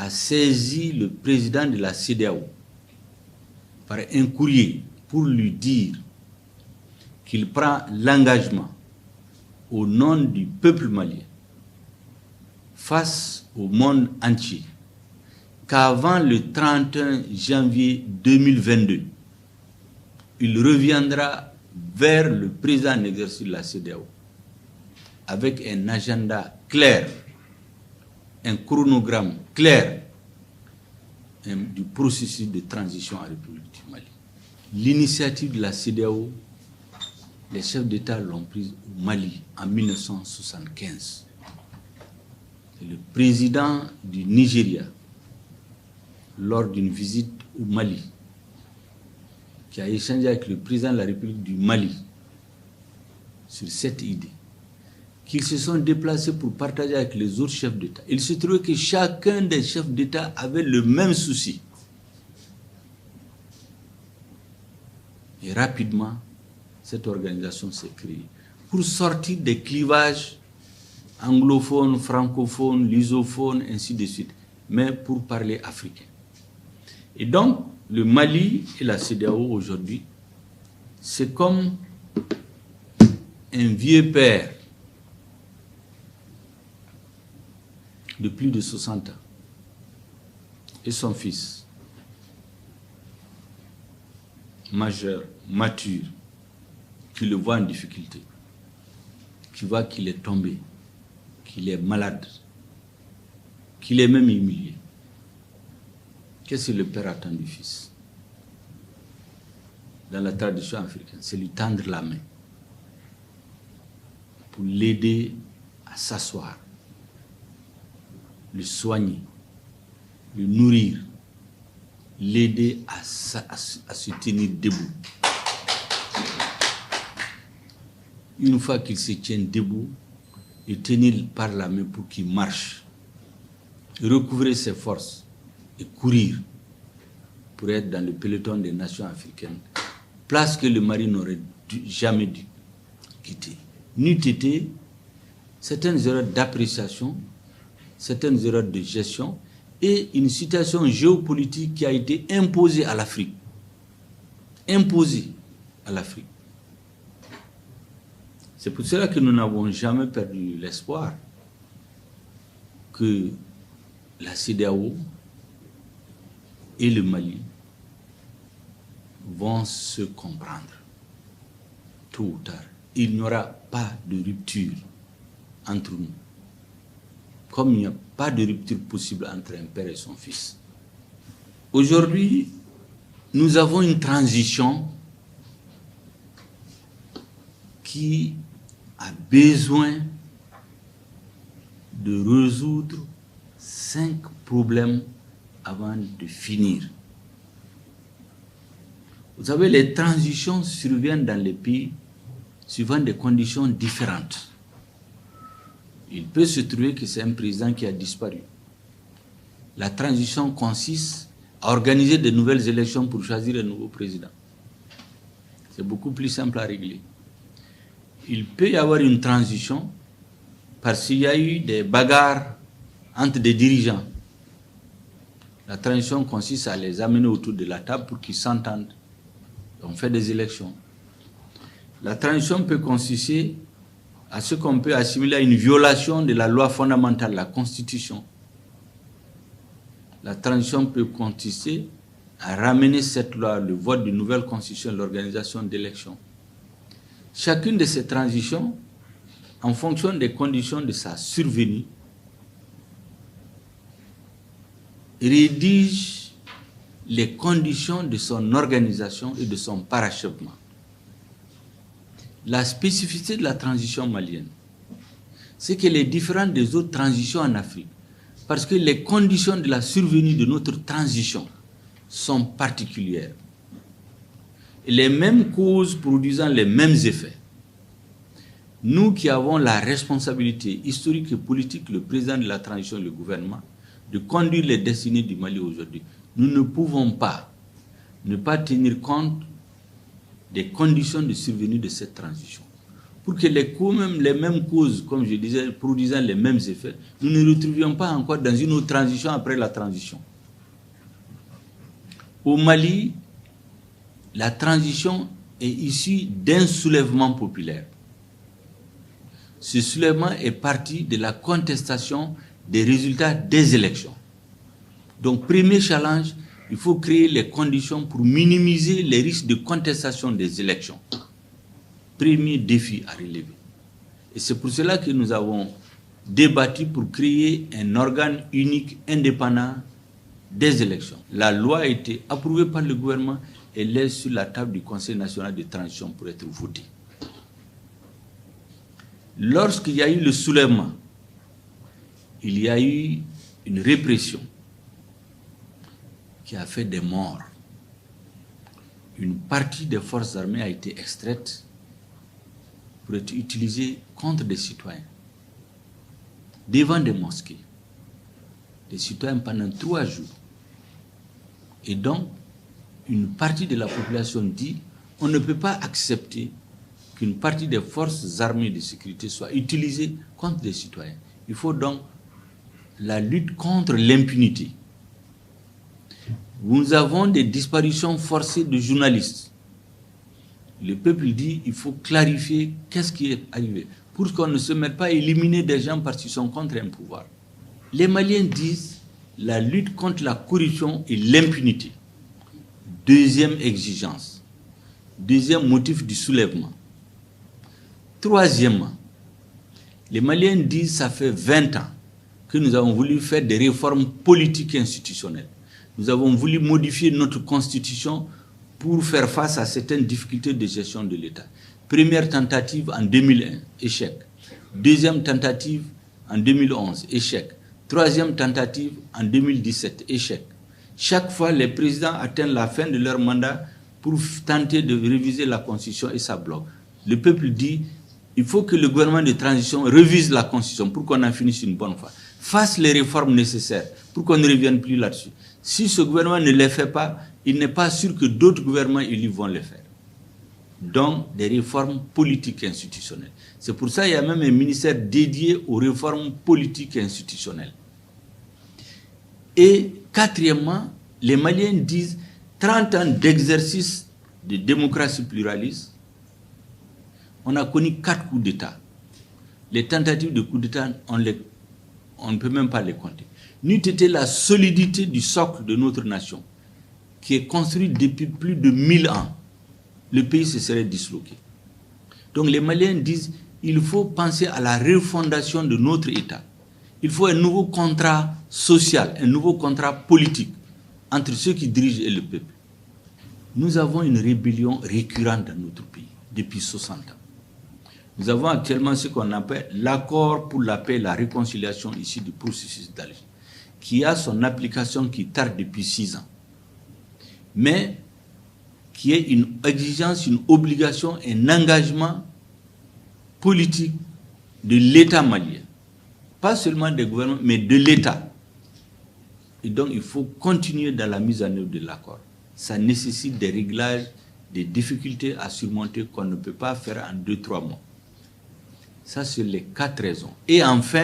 a saisi le président de la CEDEAO par un courrier pour lui dire qu'il prend l'engagement au nom du peuple malien face au monde entier qu'avant le 31 janvier 2022, il reviendra vers le président en exercice de la CEDEAO avec un agenda clair, un chronogramme clair du processus de transition en République du Mali. L'initiative de la CEDEAO, les chefs d'État l'ont prise au Mali en 1975. C'est le président du Nigeria, lors d'une visite au Mali, qui a échangé avec le président de la République du Mali sur cette idée, qu'ils se sont déplacés pour partager avec les autres chefs d'État. Il se trouvait que chacun des chefs d'État avait le même souci. Et rapidement, cette organisation s'est créée pour sortir des clivages anglophones, francophones, lusophones, ainsi de suite, mais pour parler africain. Et donc, le Mali et la CEDEAO aujourd'hui, c'est comme un vieux père de plus de 60 ans et son fils, majeur, mature, qui le voit en difficulté, qui voit qu'il est tombé, qu'il est malade, qu'il est même humilié. Qu'est-ce que le père attend du fils? Dans la tradition africaine, c'est lui tendre la main pour l'aider à s'asseoir, le soigner, le nourrir, l'aider à se tenir debout. Une fois qu'il se tient debout, le tenir par la main pour qu'il marche, recouvrer ses forces et courir pour être dans le peloton des nations africaines, place que le Mali n'aurait jamais dû quitter. N'eût été certaines erreurs d'appréciation, certaines erreurs de gestion et une situation géopolitique qui a été imposée à l'Afrique. Imposée à l'Afrique. C'est pour cela que nous n'avons jamais perdu l'espoir que la CEDEAO et le Mali vont se comprendre tôt ou tard. Il n'y aura pas de rupture entre nous, comme il n'y a pas de rupture possible entre un père et son fils. Aujourd'hui, nous avons une transition qui a besoin de résoudre 5 problèmes avant de finir. Vous savez, les transitions surviennent dans les pays suivant des conditions différentes. Il peut se trouver que c'est un président qui a disparu. La transition consiste à organiser de nouvelles élections pour choisir un nouveau président. C'est beaucoup plus simple à régler. Il peut y avoir une transition parce qu'il y a eu des bagarres entre des dirigeants. La transition consiste à les amener autour de la table pour qu'ils s'entendent. On fait des élections. La transition peut consister à ce qu'on peut assimiler à une violation de la loi fondamentale, la Constitution. La transition peut consister à ramener cette loi, le vote d'une nouvelle Constitution, l'organisation d'élections. Chacune de ces transitions, en fonction des conditions de sa survenue, rédige les conditions de son organisation et de son parachèvement. La spécificité de la transition malienne, c'est qu'elle est différente des autres transitions en Afrique, parce que les conditions de la survenue de notre transition sont particulières. Et les mêmes causes produisant les mêmes effets. Nous qui avons la responsabilité historique et politique, le président de la transition et le gouvernement, de conduire les destinées du Mali aujourd'hui, nous ne pouvons pas ne pas tenir compte des conditions de survenue de cette transition. pour que les mêmes causes, comme je disais, produisant les mêmes effets, nous ne nous retrouvions pas encore dans une autre transition après la transition. Au Mali, la transition est issue d'un soulèvement populaire. Ce soulèvement est parti de la contestation des résultats des élections. Donc, premier challenge, il faut créer les conditions pour minimiser les risques de contestation des élections. Premier défi à relever. Et c'est pour cela que nous avons débattu pour créer un organe unique indépendant des élections. La loi a été approuvée par le gouvernement et laisse sur la table du Conseil national de transition pour être votée. Lorsqu'il y a eu le soulèvement, il y a eu une répression qui a fait des morts. Une partie des forces armées a été extraite pour être utilisée contre des citoyens, devant des mosquées. Des citoyens pendant 3 jours. Et donc, une partie de la population dit on ne peut pas accepter qu'une partie des forces armées de sécurité soit utilisée contre des citoyens. Il faut donc la lutte contre l'impunité. Nous avons des disparitions forcées de journalistes. Le peuple dit il faut clarifier qu'est-ce qui est arrivé pour qu'on ne se mette pas à éliminer des gens parce qu'ils sont contre un pouvoir. Les Maliens disent la lutte contre la corruption et l'impunité. Deuxième exigence. Deuxième motif du soulèvement. Troisièmement, les Maliens disent ça fait 20 ans que nous avons voulu faire des réformes politiques et institutionnelles. Nous avons voulu modifier notre constitution pour faire face à certaines difficultés de gestion de l'État. Première tentative en 2001, échec. Deuxième tentative en 2011, échec. Troisième tentative en 2017, échec. Chaque fois, les présidents atteignent la fin de leur mandat pour tenter de réviser la constitution et ça bloque. Le peuple dit il faut que le gouvernement de transition révise la constitution pour qu'on en finisse une bonne fois. Fasse les réformes nécessaires pour qu'on ne revienne plus là-dessus. Si ce gouvernement ne les fait pas, il n'est pas sûr que d'autres gouvernements élus vont les faire. Donc, des réformes politiques et institutionnelles. C'est pour ça qu'il y a même un ministère dédié aux réformes politiques et institutionnelles. Et quatrièmement, les Maliens disent 30 ans d'exercice de démocratie pluraliste. On a connu 4 coups d'État. Les tentatives de coups d'État, on ne peut même pas les compter. N'eût été la solidité du socle de notre nation, qui est construit depuis plus de 1000 ans, le pays se serait disloqué. Donc les Maliens disent il faut penser à la refondation de notre État. Il faut un nouveau contrat social, un nouveau contrat politique entre ceux qui dirigent et le peuple. Nous avons une rébellion récurrente dans notre pays depuis 60 ans. Nous avons actuellement ce qu'on appelle l'accord pour la paix et la réconciliation ici du processus d'Alger, qui a son application qui tarde depuis 6 ans, mais qui est une exigence, une obligation, un engagement politique de l'État malien. Pas seulement des gouvernements, mais de l'État. Et donc, il faut continuer dans la mise en œuvre de l'accord. Ça nécessite des réglages, des difficultés à surmonter qu'on ne peut pas faire en 2-3 mois. Ça, c'est les 4 raisons. Et enfin,